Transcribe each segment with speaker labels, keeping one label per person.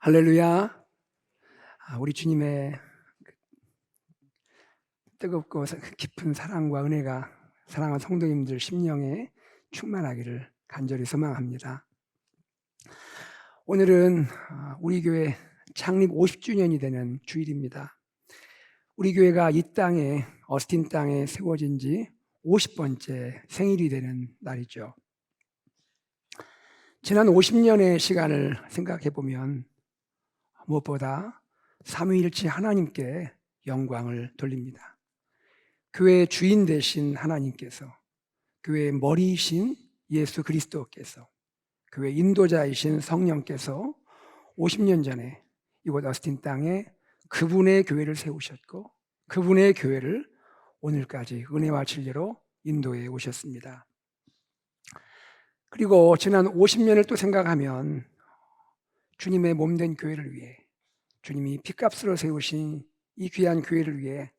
Speaker 1: 할렐루야. 우리 주님의 뜨겁고 깊은 사랑과 은혜가 사랑하는 성도님들 심령에 충만하기를 간절히 소망합니다. 오늘은 우리 교회 창립 50주년이 되는 주일입니다. 우리 교회가 이 땅에, 어스틴 땅에 세워진 지 50번째 생일이 되는 날이죠. 지난 50년의 시간을 생각해 보면 무엇보다 삼위일체 하나님께 영광을 돌립니다. 교회의 주인 되신 하나님께서, 교회의 머리이신 예수 그리스도께서, 교회 인도자이신 성령께서 50년 전에 이곳 어스틴 땅에 그분의 교회를 세우셨고, 그분의 교회를 오늘까지 은혜와 진리로 인도해 오셨습니다. 그리고 지난 50년을 또 생각하면 주님의 몸된 교회를 위해, 주님이 핏값으로 세우신 이 귀한 교회를 위해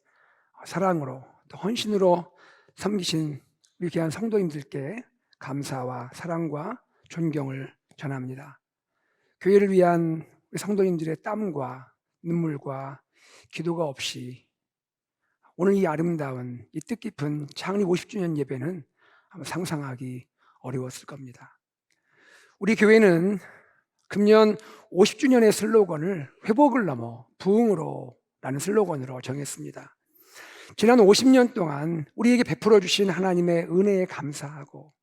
Speaker 1: 사랑으로 또 헌신으로 섬기신 우리 귀한 성도님들께 감사와 사랑과 존경을 전합니다. 교회를 위한 우리 성도님들의 땀과 눈물과 기도가 없이 오늘 이 아름다운 이 뜻깊은 창립 50주년 예배는 아마 상상하기 어려웠을 겁니다. 우리 교회는 금년 50주년의 슬로건을 회복을 넘어 부흥으로 라는 슬로건으로 정했습니다. 지난 50년 동안 우리에게 베풀어 주신 하나님의 은혜에 감사하고,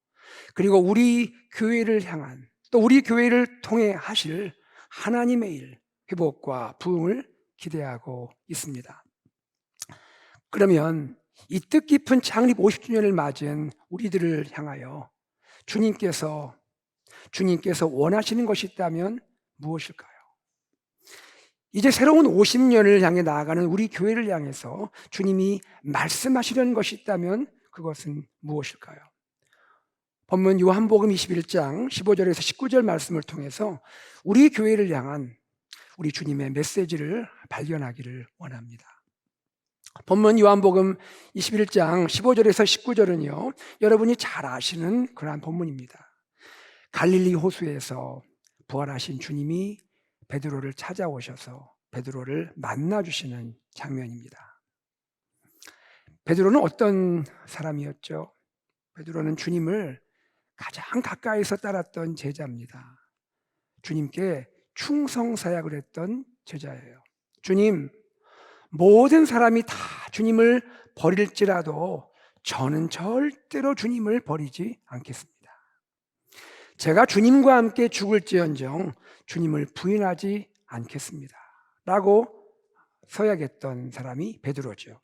Speaker 1: 그리고 우리 교회를 향한, 또 우리 교회를 통해 하실 하나님의 일, 회복과 부흥을 기대하고 있습니다. 그러면 이 뜻깊은 창립 50주년을 맞은 우리들을 향하여 주님께서 원하시는 것이 있다면 무엇일까요? 이제 새로운 50년을 향해 나아가는 우리 교회를 향해서 주님이 말씀하시려는 것이 있다면 그것은 무엇일까요? 본문 요한복음 21장 15절에서 19절 말씀을 통해서 우리 교회를 향한 우리 주님의 메시지를 발견하기를 원합니다. 본문 요한복음 21장 15절에서 19절은요, 여러분이 잘 아시는 그러한 본문입니다. 갈릴리 호수에서 부활하신 주님이 베드로를 찾아오셔서 베드로를 만나주시는 장면입니다. 베드로는 어떤 사람이었죠? 베드로는 주님을 가장 가까이서 따랐던 제자입니다. 주님께 충성사약을 했던 제자예요. 주님, 모든 사람이 다 주님을 버릴지라도 저는 절대로 주님을 버리지 않겠습니다. 제가 주님과 함께 죽을지언정 주님을 부인하지 않겠습니다 라고 서약했던 사람이 베드로죠.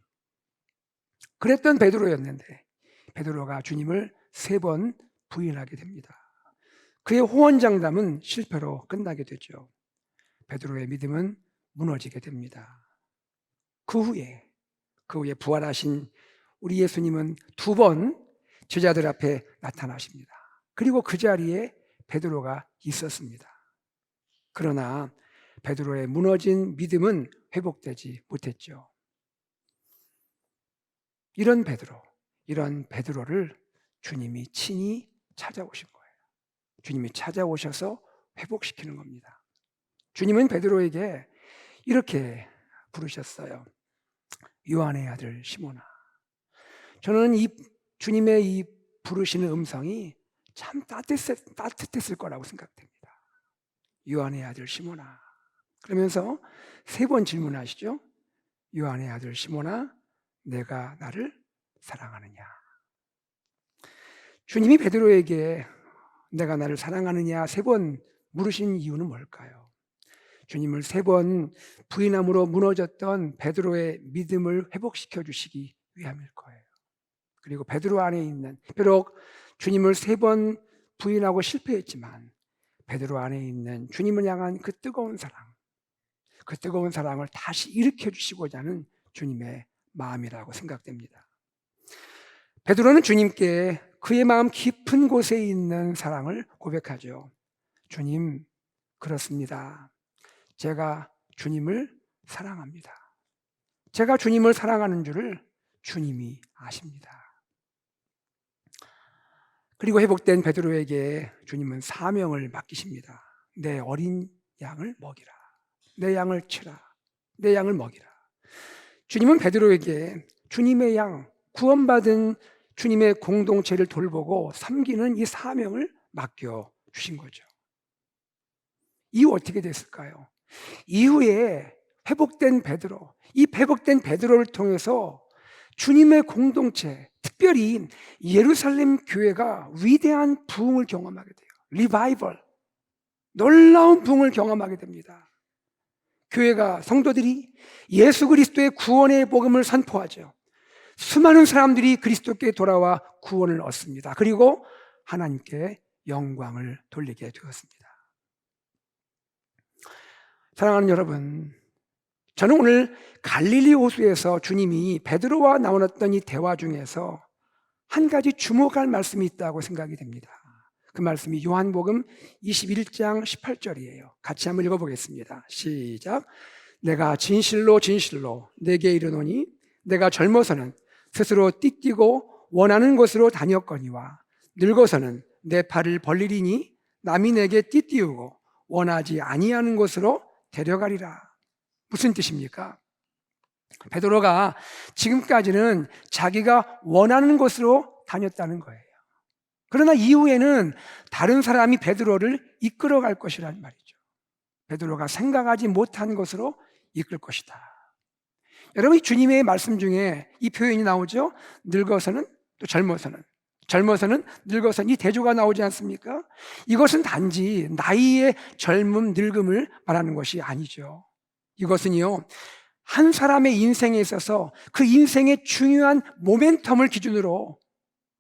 Speaker 1: 그랬던 베드로였는데 베드로가 주님을 3번 부인하게 됩니다. 그의 호언장담은 실패로 끝나게 되죠. 베드로의 믿음은 무너지게 됩니다. 그 후에 부활하신 우리 예수님은 2번 제자들 앞에 나타나십니다. 그리고 그 자리에 베드로가 있었습니다. 그러나 베드로의 무너진 믿음은 회복되지 못했죠. 이런 베드로를 주님이 친히 찾아오신 거예요. 주님이 찾아오셔서 회복시키는 겁니다. 주님은 베드로에게 이렇게 부르셨어요. 요한의 아들 시몬아. 저는 이 주님의 이 부르시는 음성이 참 따뜻했을 거라고 생각됩니다. 요한의 아들 시몬아. 그러면서 3번 질문하시죠. 요한의 아들 시몬아, 내가 나를 사랑하느냐? 주님이 베드로에게 내가 나를 사랑하느냐 3번 물으신 이유는 뭘까요? 주님을 3번 부인함으로 무너졌던 베드로의 믿음을 회복시켜 주시기 위함일 거예요. 그리고 베드로 안에 있는, 비록 주님을 3번 부인하고 실패했지만 베드로 안에 있는 주님을 향한 그 뜨거운 사랑을 다시 일으켜 주시고자 하는 주님의 마음이라고 생각됩니다. 베드로는 주님께 그의 마음 깊은 곳에 있는 사랑을 고백하죠. 주님, 그렇습니다. 제가 주님을 사랑합니다. 제가 주님을 사랑하는 줄을 주님이 아십니다. 그리고 회복된 베드로에게 주님은 사명을 맡기십니다. 내 어린 양을 먹이라. 내 양을 치라. 내 양을 먹이라. 주님은 베드로에게 주님의 양, 구원받은 주님의 공동체를 돌보고 섬기는 이 사명을 맡겨 주신 거죠. 이후 어떻게 됐을까요? 이후에 회복된 베드로, 이 회복된 베드로를 통해서 주님의 공동체, 특별히 예루살렘 교회가 위대한 부흥을 경험하게 돼요. 리바이벌, 놀라운 부흥을 경험하게 됩니다. 교회가, 성도들이 예수 그리스도의 구원의 복음을 선포하죠. 수많은 사람들이 그리스도께 돌아와 구원을 얻습니다. 그리고 하나님께 영광을 돌리게 되었습니다. 사랑하는 여러분, 저는 오늘 갈릴리 호수에서 주님이 베드로와 나눴던 이 대화 중에서 한 가지 주목할 말씀이 있다고 생각이 됩니다. 그 말씀이 요한복음 21장 18절이에요. 같이 한번 읽어보겠습니다. 시작. 내가 진실로 진실로 내게 이르노니 내가 젊어서는 스스로 띠뛰고 원하는 곳으로 다녔거니와 늙어서는 내 팔을 벌리리니 남이 내게 띠띠우고 원하지 아니하는 곳으로 데려가리라. 무슨 뜻입니까? 베드로가 지금까지는 자기가 원하는 곳으로 다녔다는 거예요. 그러나 이후에는 다른 사람이 베드로를 이끌어갈 것이란 말이죠. 베드로가 생각하지 못한 곳으로 이끌 것이다. 여러분, 이 주님의 말씀 중에 이 표현이 나오죠. 늙어서는 또 젊어서는, 젊어서는 늙어서는, 이 대조가 나오지 않습니까? 이것은 단지 나이의 젊음, 늙음을 말하는 것이 아니죠. 이것은요, 한 사람의 인생에 있어서 그 인생의 중요한 모멘텀을 기준으로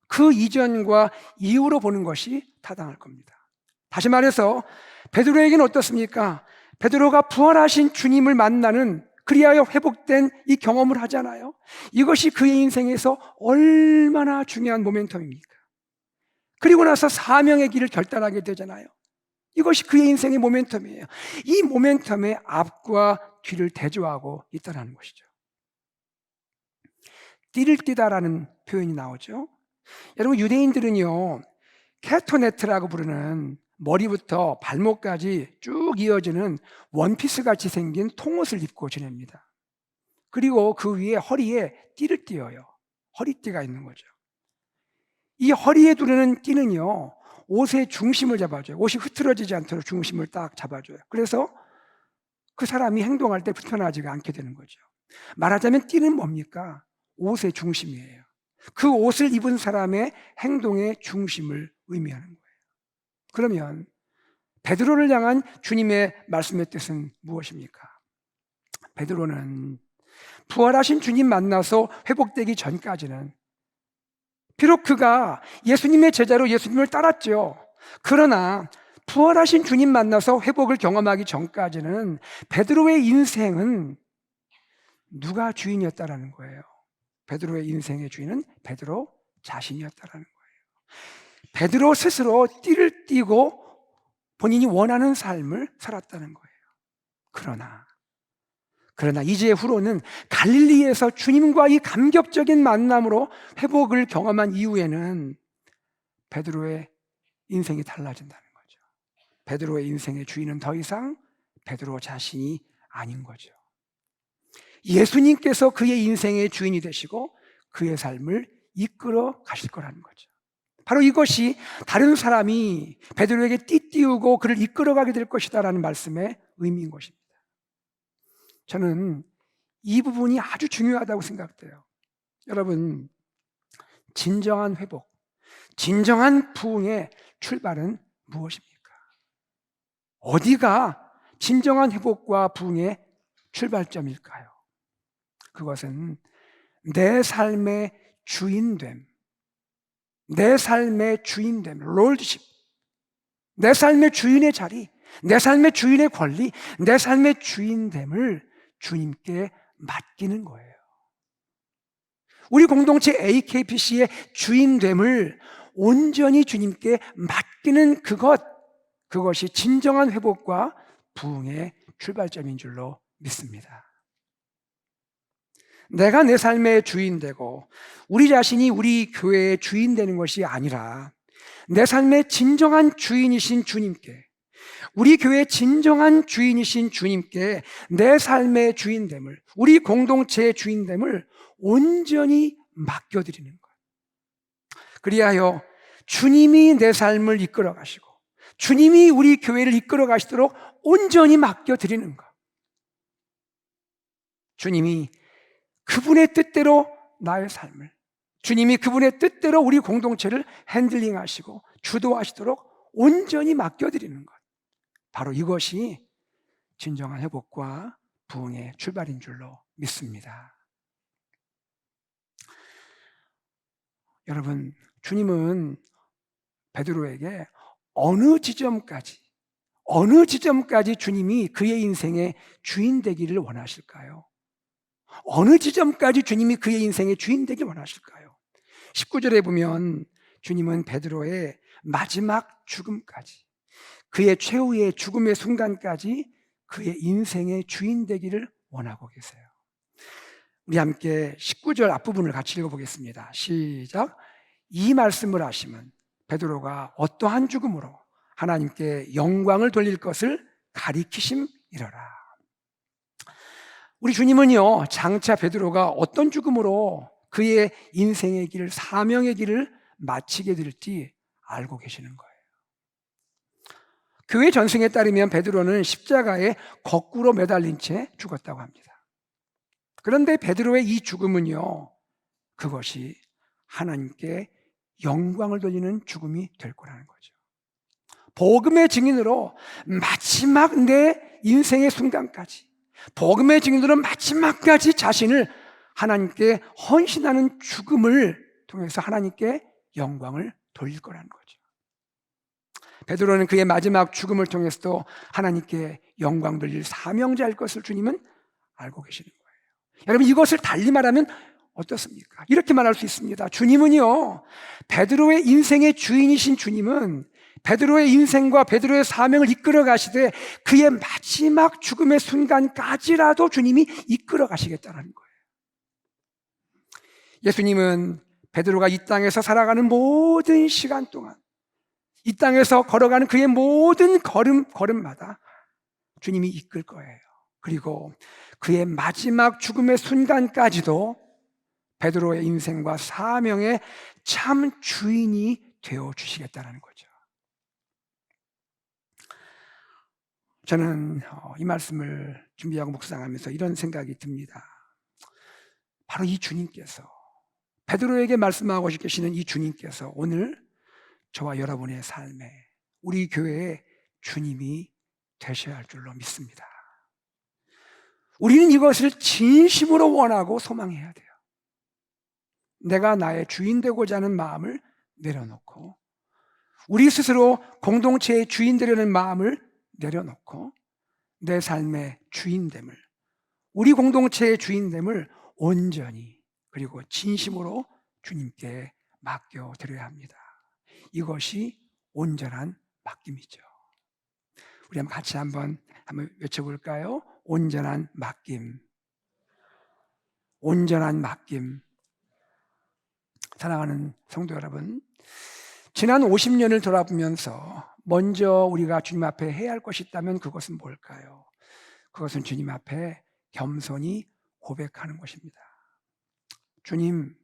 Speaker 1: 그 이전과 이후로 보는 것이 타당할 겁니다. 다시 말해서 베드로에게는 어떻습니까? 베드로가 부활하신 주님을 만나는, 그리하여 회복된 이 경험을 하잖아요. 이것이 그의 인생에서 얼마나 중요한 모멘텀입니까? 그리고 나서 사명의 길을 결단하게 되잖아요. 이것이 그의 인생의 모멘텀이에요. 이 모멘텀의 앞과 뒤를 대조하고 있다는 것이죠. 띠를 띠다라는 표현이 나오죠. 여러분, 유대인들은요, 케토네트라고 부르는 머리부터 발목까지 쭉 이어지는 원피스 같이 생긴 통옷을 입고 지냅니다. 그리고 그 위에 허리에 띠를 띠어요. 허리띠가 있는 거죠. 이 허리에 두르는 띠는요, 옷의 중심을 잡아줘요. 옷이 흐트러지지 않도록 중심을 딱 잡아줘요. 그래서 그 사람이 행동할 때 불편하지가 않게 되는 거죠. 말하자면 띠는 뭡니까? 옷의 중심이에요. 그 옷을 입은 사람의 행동의 중심을 의미하는 거예요. 그러면 베드로를 향한 주님의 말씀의 뜻은 무엇입니까? 베드로는 부활하신 주님 만나서 회복되기 전까지는 비록 그가 예수님의 제자로 예수님을 따랐죠. 그러나 부활하신 주님 만나서 회복을 경험하기 전까지는 베드로의 인생은 누가 주인이었다라는 거예요? 베드로의 인생의 주인은 베드로 자신이었다라는 거예요. 베드로 스스로 띠를 띠고 본인이 원하는 삶을 살았다는 거예요. 그러나 이제 후로는 갈릴리에서 주님과 이 감격적인 만남으로 회복을 경험한 이후에는 베드로의 인생이 달라진다는 거죠. 베드로의 인생의 주인은 더 이상 베드로 자신이 아닌 거죠. 예수님께서 그의 인생의 주인이 되시고 그의 삶을 이끌어 가실 거라는 거죠. 바로 이것이 다른 사람이 베드로에게 띠띠우고 그를 이끌어가게 될 것이다라는 말씀의 의미인 것입니다. 저는 이 부분이 아주 중요하다고 생각돼요. 여러분, 진정한 회복, 진정한 부흥의 출발은 무엇입니까? 어디가 진정한 회복과 부흥의 출발점일까요? 그것은 내 삶의 주인됨, 내 삶의 주인됨, 롤드십, 내 삶의 주인의 자리, 내 삶의 주인의 권리, 내 삶의 주인됨을 주님께 맡기는 거예요. 우리 공동체 AKPC의 주인됨을 온전히 주님께 맡기는 그것이 진정한 회복과 부흥의 출발점인 줄로 믿습니다. 내가 내 삶의 주인 되고 우리 자신이 우리 교회의 주인 되는 것이 아니라 내 삶의 진정한 주인이신 주님께, 우리 교회의 진정한 주인이신 주님께 내 삶의 주인됨을, 우리 공동체의 주인됨을 온전히 맡겨드리는 것. 그리하여 주님이 내 삶을 이끌어 가시고 주님이 우리 교회를 이끌어 가시도록 온전히 맡겨드리는 것. 주님이 그분의 뜻대로 나의 삶을, 주님이 그분의 뜻대로 우리 공동체를 핸들링하시고 주도하시도록 온전히 맡겨드리는 것. 바로 이것이 진정한 회복과 부흥의 출발인 줄로 믿습니다. 여러분, 주님은 베드로에게 어느 지점까지 주님이 그의 인생의 주인 되기를 원하실까요? 어느 지점까지 주님이 그의 인생의 주인 되기를 원하실까요? 19절에 보면 주님은 베드로의 마지막 죽음까지, 그의 최후의 죽음의 순간까지 그의 인생의 주인 되기를 원하고 계세요. 우리 함께 19절 앞부분을 같이 읽어보겠습니다. 시작. 이 말씀을 하시면 베드로가 어떠한 죽음으로 하나님께 영광을 돌릴 것을 가리키심이러라. 우리 주님은요, 장차 베드로가 어떤 죽음으로 그의 인생의 길, 사명의 길을 마치게 될지 알고 계시는 거예요. 교회 전승에 따르면 베드로는 십자가에 거꾸로 매달린 채 죽었다고 합니다. 그런데 베드로의 이 죽음은요, 그것이 하나님께 영광을 돌리는 죽음이 될 거라는 거죠. 복음의 증인으로 마지막 내 인생의 순간까지, 복음의 증인으로 마지막까지 자신을 하나님께 헌신하는 죽음을 통해서 하나님께 영광을 돌릴 거라는 거죠. 베드로는 그의 마지막 죽음을 통해서도 하나님께 영광 돌릴 사명자일 것을 주님은 알고 계시는 거예요. 여러분, 이것을 달리 말하면 어떻습니까? 이렇게 말할 수 있습니다. 주님은요, 베드로의 인생의 주인이신 주님은 베드로의 인생과 베드로의 사명을 이끌어 가시되 그의 마지막 죽음의 순간까지라도 주님이 이끌어 가시겠다는 거예요. 예수님은 베드로가 이 땅에서 살아가는 모든 시간 동안, 이 땅에서 걸어가는 그의 모든 걸음마다 주님이 이끌 거예요. 그리고 그의 마지막 죽음의 순간까지도 베드로의 인생과 사명의 참 주인이 되어 주시겠다는 거죠. 저는 이 말씀을 준비하고 묵상하면서 이런 생각이 듭니다. 바로 이 주님께서, 베드로에게 말씀하고 계시는 이 주님께서 오늘 저와 여러분의 삶에, 우리 교회의 주님이 되셔야 할 줄로 믿습니다. 우리는 이것을 진심으로 원하고 소망해야 돼요. 내가 나의 주인 되고자 하는 마음을 내려놓고, 우리 스스로 공동체의 주인 되려는 마음을 내려놓고 내 삶의 주인됨을, 우리 공동체의 주인됨을 온전히 그리고 진심으로 주님께 맡겨드려야 합니다. 이것이 온전한 맡김이죠. 우리 한번 같이 한번 외쳐볼까요? 온전한 맡김. 온전한 맡김. 사랑하는 성도 여러분, 지난 50년을 돌아보면서 먼저 우리가 주님 앞에 해야 할 것이 있다면 그것은 뭘까요? 그것은 주님 앞에 겸손히 고백하는 것입니다. 주님,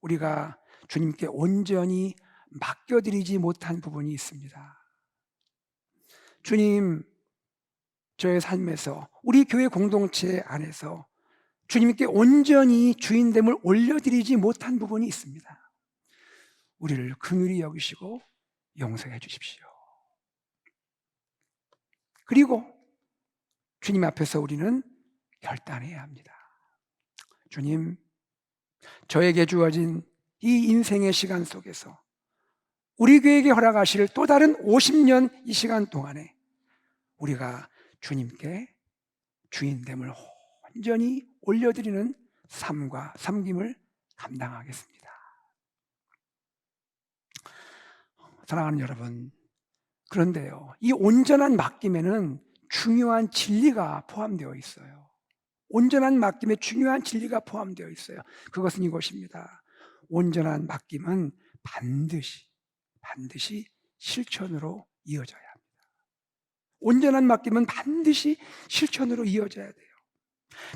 Speaker 1: 우리가 주님께 온전히 맡겨드리지 못한 부분이 있습니다. 주님, 저의 삶에서, 우리 교회 공동체 안에서 주님께 온전히 주인됨을 올려드리지 못한 부분이 있습니다. 우리를 긍휼히 여기시고 용서해 주십시오. 그리고 주님 앞에서 우리는 결단해야 합니다. 주님, 저에게 주어진 이 인생의 시간 속에서 우리 교회에게 허락하실 또 다른 50년 이 시간 동안에 우리가 주님께 주인됨을 온전히 올려드리는 삶과 섬김을 감당하겠습니다. 사랑하는 여러분, 그런데요, 이 온전한 맡김에는 중요한 진리가 포함되어 있어요. 온전한 맡김에 중요한 진리가 포함되어 있어요. 그것은 이것입니다. 온전한 맡김은 반드시 실천으로 이어져야 합니다. 온전한 맡김은 반드시 실천으로 이어져야 돼요.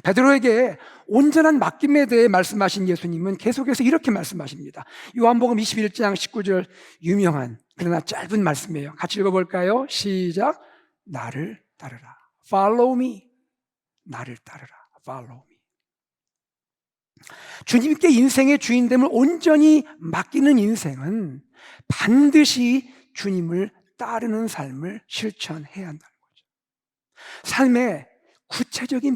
Speaker 1: 베드로에게 온전한 맡김에 대해 말씀하신 예수님은 계속해서 이렇게 말씀하십니다. 요한복음 21장 19절, 유명한 그러나 짧은 말씀이에요. 같이 읽어볼까요? 시작. 나를 따르라. Follow me. 나를 따르라. Follow me. 주님께 인생의 주인됨을 온전히 맡기는 인생은 반드시 주님을 따르는 삶을 실천해야 한다는 거죠. 삶의 구체적인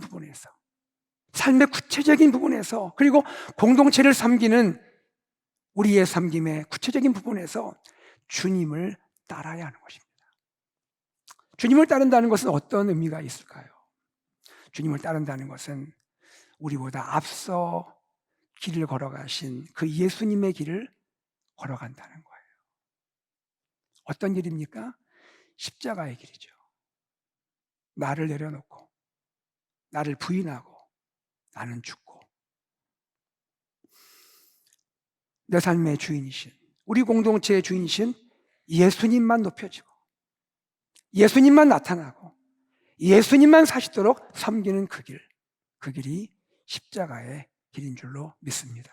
Speaker 1: 부분에서 그리고 공동체를 섬기는 우리의 섬김의 구체적인 부분에서 주님을 따라야 하는 것입니다. 주님을 따른다는 것은 어떤 의미가 있을까요? 주님을 따른다는 것은 우리보다 앞서 길을 걸어가신 그 예수님의 길을 걸어간다는 거예요. 어떤 길입니까? 십자가의 길이죠. 나를 내려놓고 나를 부인하고 나는 죽고 내 삶의 주인이신, 우리 공동체의 주인이신 예수님만 높여지고 예수님만 나타나고 예수님만 사시도록 섬기는 그 길이 십자가의 길인 줄로 믿습니다.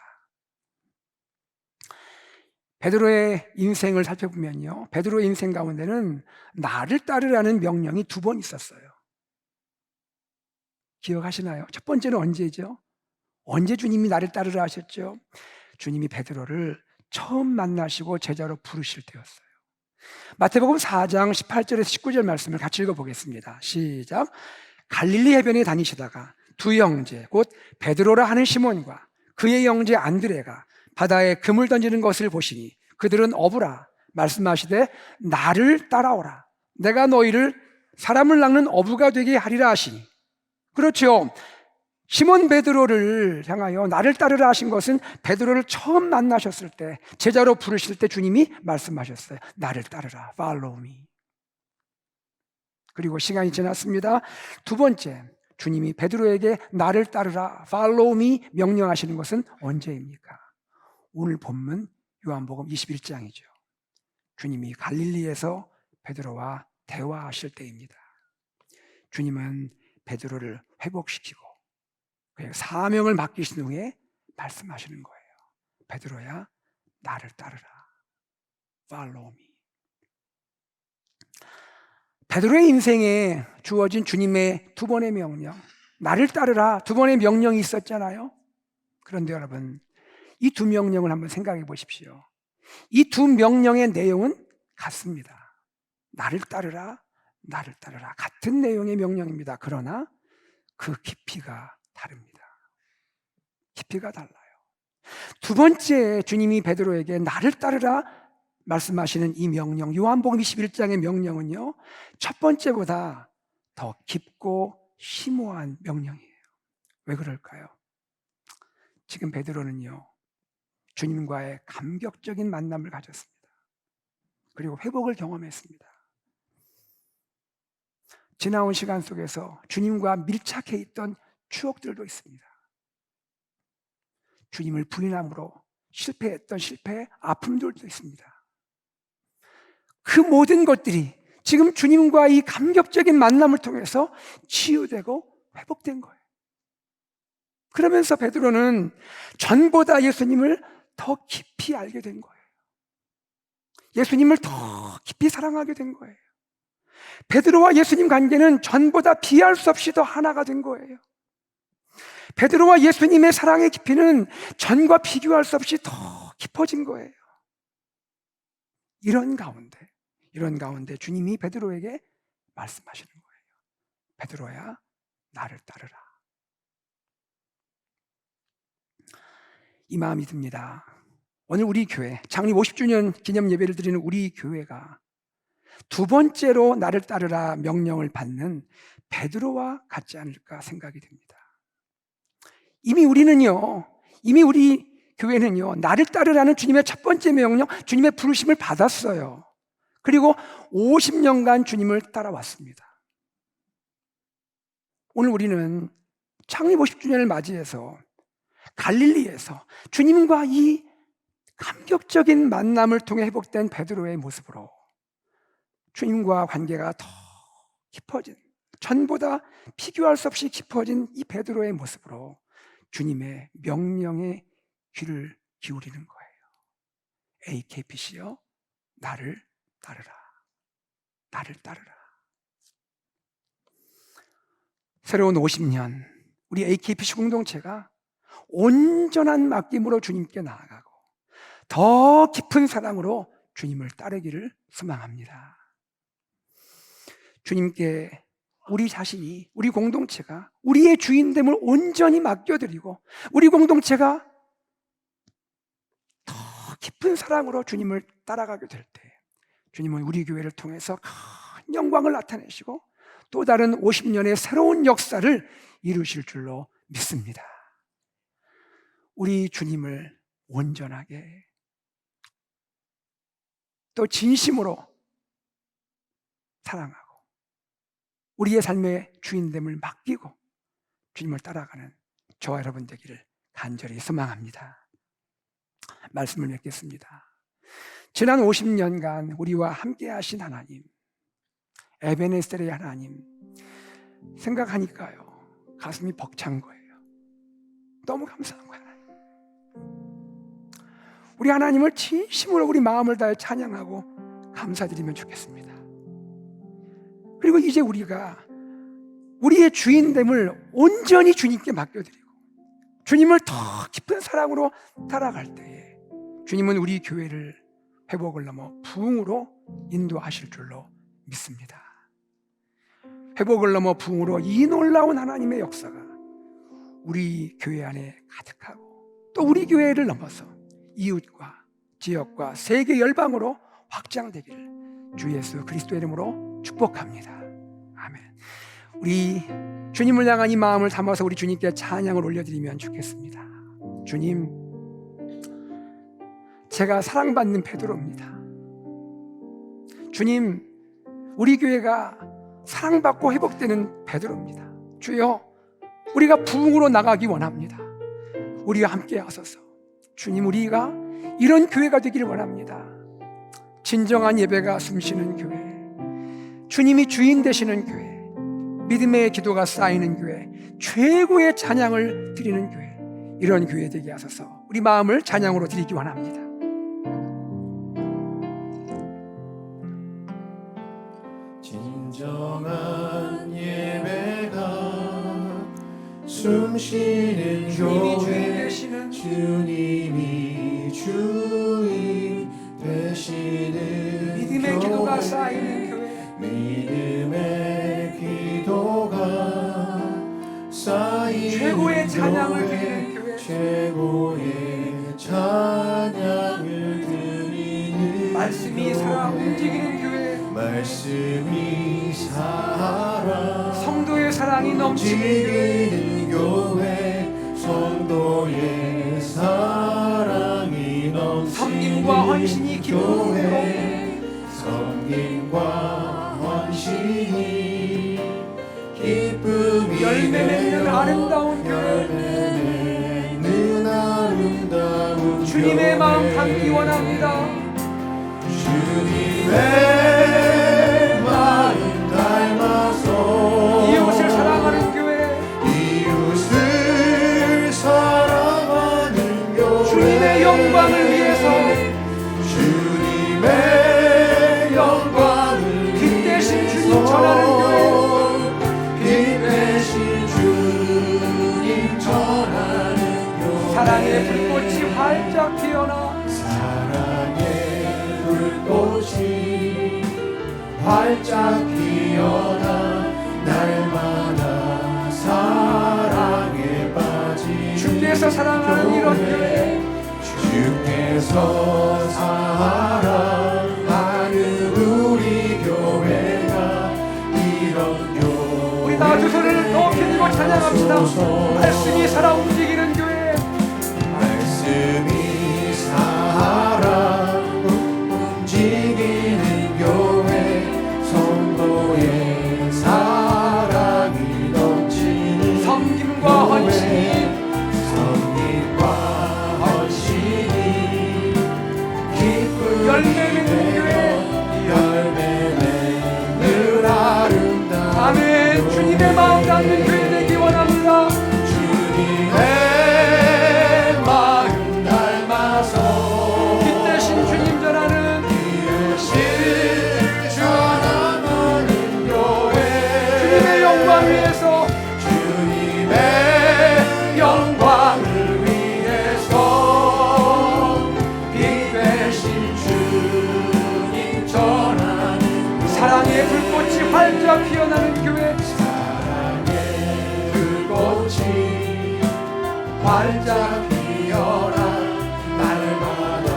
Speaker 1: 베드로의 인생을 살펴보면요, 베드로의 인생 가운데는 나를 따르라는 명령이 2번 있었어요. 기억하시나요? 첫 번째는 언제죠? 언제 주님이 나를 따르라 하셨죠? 주님이 베드로를 처음 만나시고 제자로 부르실 때였어요. 마태복음 4장 18절에서 19절 말씀을 같이 읽어보겠습니다. 시작. 갈릴리 해변에 다니시다가 2 형제 곧 베드로라 하는 시몬과 그의 형제 안드레가 바다에 금을 던지는 것을 보시니 그들은 어부라 말씀하시되 나를 따라오라 내가 너희를 사람을 낚는 어부가 되게 하리라 하시니. 그렇죠. 시몬 베드로를 향하여 나를 따르라 하신 것은 베드로를 처음 만나셨을 때, 제자로 부르실 때 주님이 말씀하셨어요. 나를 따르라. Follow me. 그리고 시간이 지났습니다. 2번째, 주님이 베드로에게 나를 따르라. Follow me 명령하시는 것은 언제입니까? 오늘 본문 요한복음 21장이죠. 주님이 갈릴리에서 베드로와 대화하실 때입니다. 주님은 베드로를 회복시키고 그의 사명을 맡기신 후에 말씀하시는 거예요. 베드로야, 나를 따르라. Follow me. 베드로의 인생에 주어진 주님의 2번의 명령, 나를 따르라 2번의 명령이 있었잖아요. 그런데 여러분, 이 2 명령을 한번 생각해 보십시오. 이 2 명령의 내용은 같습니다. 나를 따르라, 나를 따르라. 같은 내용의 명령입니다. 그러나 그 깊이가 다릅니다. 깊이가 달라요. 2번째, 주님이 베드로에게 나를 따르라 말씀하시는 이 명령, 요한복음 21장의 명령은요, 첫 번째보다 더 깊고 심오한 명령이에요. 왜 그럴까요? 지금 베드로는요, 주님과의 감격적인 만남을 가졌습니다. 그리고 회복을 경험했습니다. 지나온 시간 속에서 주님과 밀착해 있던 추억들도 있습니다. 주님을 부인함으로 실패했던 실패, 아픔들도 있습니다. 그 모든 것들이 지금 주님과 이 감격적인 만남을 통해서 치유되고 회복된 거예요. 그러면서 베드로는 전보다 예수님을 더 깊이 알게 된 거예요. 예수님을 더 깊이 사랑하게 된 거예요. 베드로와 예수님 관계는 전보다 비할 수 없이 더 하나가 된 거예요. 베드로와 예수님의 사랑의 깊이는 전과 비교할 수 없이 더 깊어진 거예요. 이런 가운데 주님이 베드로에게 말씀하시는 거예요. 베드로야, 나를 따르라. 이 마음이 듭니다. 오늘 우리 교회 창립 50주년 기념 예배를 드리는 우리 교회가 2번째로 나를 따르라 명령을 받는 베드로와 같지 않을까 생각이 됩니다. 이미 우리 교회는요, 나를 따르라는 주님의 첫 번째 명령, 주님의 부르심을 받았어요. 그리고 50년간 주님을 따라왔습니다. 오늘 우리는 창립 50주년을 맞이해서 갈릴리에서 주님과 이 감격적인 만남을 통해 회복된 베드로의 모습으로 주님과 관계가 더 깊어진, 전보다 비교할 수 없이 깊어진 이 베드로의 모습으로 주님의 명령에 귀를 기울이는 거예요. AKPC여, 나를 따르라. 나를 따르라. 새로운 50년 우리 AKPC 공동체가 온전한 맡김으로 주님께 나아가고 더 깊은 사랑으로 주님을 따르기를 소망합니다. 주님께 우리 자신이, 우리 공동체가 우리의 주인됨을 온전히 맡겨드리고 우리 공동체가 더 깊은 사랑으로 주님을 따라가게 될 때 주님은 우리 교회를 통해서 큰 영광을 나타내시고 또 다른 50년의 새로운 역사를 이루실 줄로 믿습니다. 우리 주님을 온전하게 또 진심으로 사랑하고 우리의 삶의 주인됨을 맡기고 주님을 따라가는 저와 여러분 되기를 간절히 소망합니다. 말씀을 맺겠습니다. 지난 50년간 우리와 함께 하신 하나님, 에베네셀의 하나님, 생각하니까요 가슴이 벅찬 거예요. 너무 감사한 거예요. 우리 하나님을 진심으로 우리 마음을 다해 찬양하고 감사드리면 좋겠습니다. 그리고 이제 우리가 우리의 주인됨을 온전히 주님께 맡겨드리고 주님을 더 깊은 사랑으로 따라갈 때에 주님은 우리 교회를 회복을 넘어 부흥으로 인도하실 줄로 믿습니다. 회복을 넘어 부흥으로 이 놀라운 하나님의 역사가 우리 교회 안에 가득하고 또 우리 교회를 넘어서 이웃과 지역과 세계 열방으로 확장되기를 주 예수 그리스도의 이름으로 축복합니다. 아멘. 우리 주님을 향한 이 마음을 담아서 우리 주님께 찬양을 올려드리면 좋겠습니다. 주님, 제가 사랑받는 베드로입니다. 주님, 우리 교회가 사랑받고 회복되는 베드로입니다. 주여, 우리가 부흥으로 나가기 원합니다. 우리와 함께 하소서. 주님, 우리가 이런 교회가 되기를 원합니다. 진정한 예배가 숨쉬는 교회, 주님이 주인 되시는 교회, 믿음의 기도가 쌓이는 교회, 최고의 찬양을 드리는 교회, 이런 교회 되게 하소서. 우리 마음을 찬양으로 드리기 원합니다.
Speaker 2: 진정한 예배가 숨쉬는 교회, 주님이 주인 되시는
Speaker 1: 믿음의
Speaker 2: 교회,
Speaker 1: 기도가 쌓이는 교회,
Speaker 2: 믿음의 기도가 쌓이는
Speaker 1: 최고의 찬양을
Speaker 2: 교회,
Speaker 1: 드리는 교회,
Speaker 2: 최고의 찬양을 드리는
Speaker 1: 말씀이 살아 움직이는 교회,
Speaker 2: 말씀이 살아
Speaker 1: 성도의 사랑이 넘치는
Speaker 2: 교회, 성도의 사랑이 넘치는
Speaker 1: 섬김과 헌신이
Speaker 2: 교회, 섬김과 헌신이 기쁨이
Speaker 1: 열매 맺는 아름다운 교회,
Speaker 2: 열매 맺는 아름다운
Speaker 1: 주님의
Speaker 2: 교회,
Speaker 1: 마음 담기 원합니다.
Speaker 2: 주님의 마음 닮아서
Speaker 1: 이웃을 사랑하는 교회,
Speaker 2: 이웃을 사랑하는 교회,
Speaker 1: 주님의 영광을 위해서
Speaker 2: 주님의 영광을
Speaker 1: 빛 대신
Speaker 2: 위해서
Speaker 1: 주님 전하는 교회,
Speaker 2: 빛 대신 주님 전하는 교회,
Speaker 1: 사랑의 불꽃이 활짝 피어나
Speaker 2: 사랑의 불꽃이 활짝 피어나 날마다 사랑에 빠진
Speaker 1: 주께서 사랑하는 이런 교회,
Speaker 2: 주께서 사랑하는 우리 교회가 이런 교회,
Speaker 1: 우리 다 두 손을 높이 들고 찬양합시다. 말씀이 살아 움직이는 교회,
Speaker 2: 말씀이 살아 움직이는 교회, 성도의 사랑이 넘치는
Speaker 1: 섬김과
Speaker 2: 교회,
Speaker 1: 헌신이
Speaker 2: 섬김과 헌신이 기쁨이
Speaker 1: 열매 맺는 교회,
Speaker 2: 열매 맺는 아름다운
Speaker 1: 영광 위해서,
Speaker 2: 주님의 영광을 위해서 빛 되신 주님 전하는
Speaker 1: 사랑의 불꽃이 활짝 피어나는 교회,
Speaker 2: 사랑의 불꽃이 활짝 피어나 날마다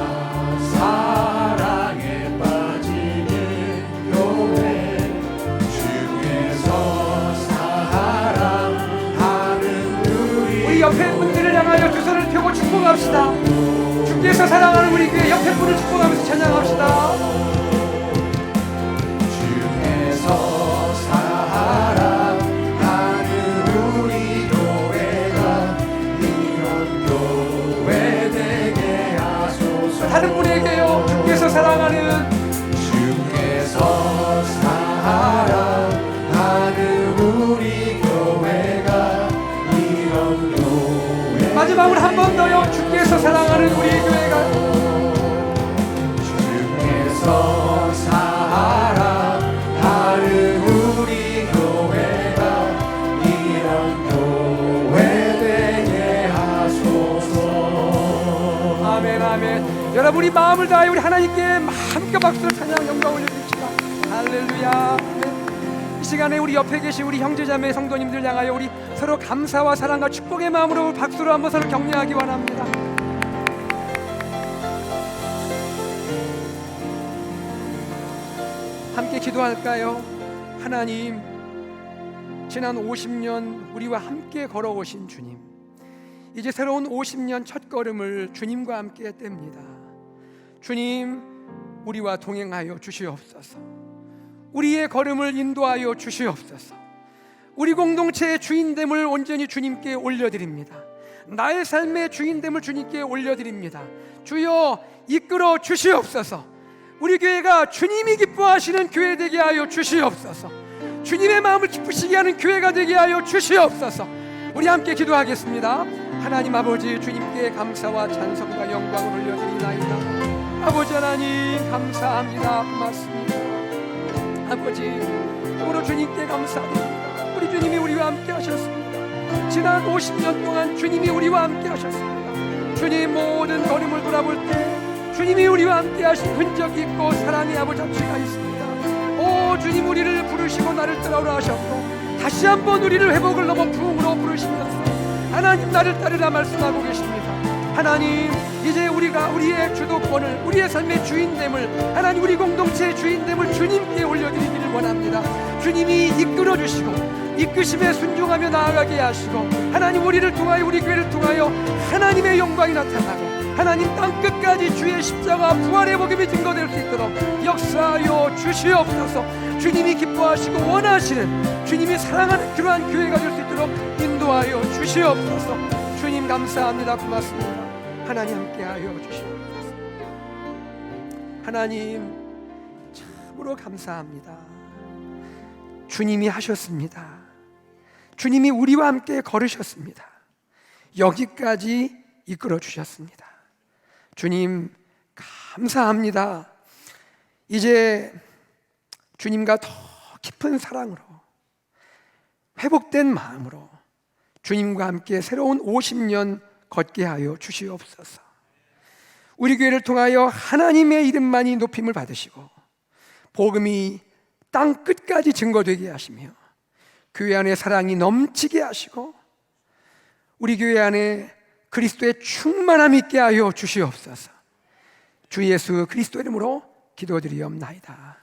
Speaker 2: 사랑에 빠지는 교회 주께서 사랑하는
Speaker 1: 우리 옆에 분들을 향하여 두 손을 펴고 축복합시다. 주께서 사랑하는 우리 교회 옆에 분을 축복하면서 찬양합시다.
Speaker 2: 주께서 사랑하는 우리 교회가 이런 교회 되게 하소서.
Speaker 1: 다른 분에게요. 주께서 사랑하는,
Speaker 2: 주께서 사랑하는 우리 교회가 이런 교회
Speaker 1: 마지막으로 한 번 더요. 주께서 사랑하는 우리 교회가,
Speaker 2: 주께서 사랑하는 우리 교회가 이런 교회 되게 하소서.
Speaker 1: 아멘 아멘. 여러분 우리 마음을 다해 우리 하나님께 함께 박수로 찬양 영광 올려드립시다. 할렐루야. 아멘. 이 시간에 우리 옆에 계신 우리 형제자매 성도님들 향하여 우리 서로 감사와 사랑과 축복의 마음으로 박수로 한번 서로 격려하기 원합니다. 함께 기도할까요? 하나님, 지난 50년 우리와 함께 걸어오신 주님, 이제 새로운 50년 첫걸음을 주님과 함께 뗍니다. 주님, 우리와 동행하여 주시옵소서. 우리의 걸음을 인도하여 주시옵소서. 우리 공동체의 주인됨을 온전히 주님께 올려드립니다. 나의 삶의 주인됨을 주님께 올려드립니다. 주여 이끌어 주시옵소서. 우리 교회가 주님이 기뻐하시는 교회 되게 하여 주시옵소서. 주님의 마음을 기쁘시게 하는 교회가 되게 하여 주시옵소서. 우리 함께 기도하겠습니다. 하나님 아버지, 주님께 감사와 찬송과 영광을 올려드리나이다. 아버지 하나님 감사합니다. 고맙습니다. 아버지, 오늘 주님께 감사드립니다. 우리 주님이 우리와 함께 하셨습니다. 지난 50년 동안 주님이 우리와 함께 하셨습니다. 주님 모든 걸음을 돌아볼 때 주님이 우리와 함께 하신 흔적이 있고 사랑의 아버지 자체가 있습니다. 오 주님, 우리를 부르시고 나를 따라오라 하셨고 다시 한번 우리를 회복을 넘어 부흥으로 부르시면서 하나님 나를 따르라 말씀하고 계십니다. 하나님, 이제 우리가 우리의 주도권을, 우리의 삶의 주인됨을, 하나님 우리 공동체의 주인됨을 주님께 올려드리기를 원합니다. 주님이 이끌어주시고 이끄심에 순종하며 나아가게 하시고 하나님 우리를 통하여, 우리 교회를 통하여 하나님의 영광이 나타나고 하나님 땅끝까지 주의 십자가 부활의 복음이 증거될 수 있도록 역사하여 주시옵소서. 주님이 기뻐하시고 원하시는, 주님이 사랑하는 그러한 교회가 될 수 있도록 인도하여 주시옵소서. 주님 감사합니다. 고맙습니다. 하나님 함께하여 주시옵소서. 하나님 참으로 감사합니다. 주님이 하셨습니다. 주님이 우리와 함께 걸으셨습니다. 여기까지 이끌어 주셨습니다. 주님 감사합니다. 이제 주님과 더 깊은 사랑으로, 회복된 마음으로 주님과 함께 새로운 50년 걷게 하여 주시옵소서. 우리 교회를 통하여 하나님의 이름만이 높임을 받으시고 복음이 땅 끝까지 증거되게 하시며 교회 안에 사랑이 넘치게 하시고 우리 교회 안에 그리스도의 충만함이 있게 하여 주시옵소서. 주 예수 그리스도 이름으로 기도드리옵나이다.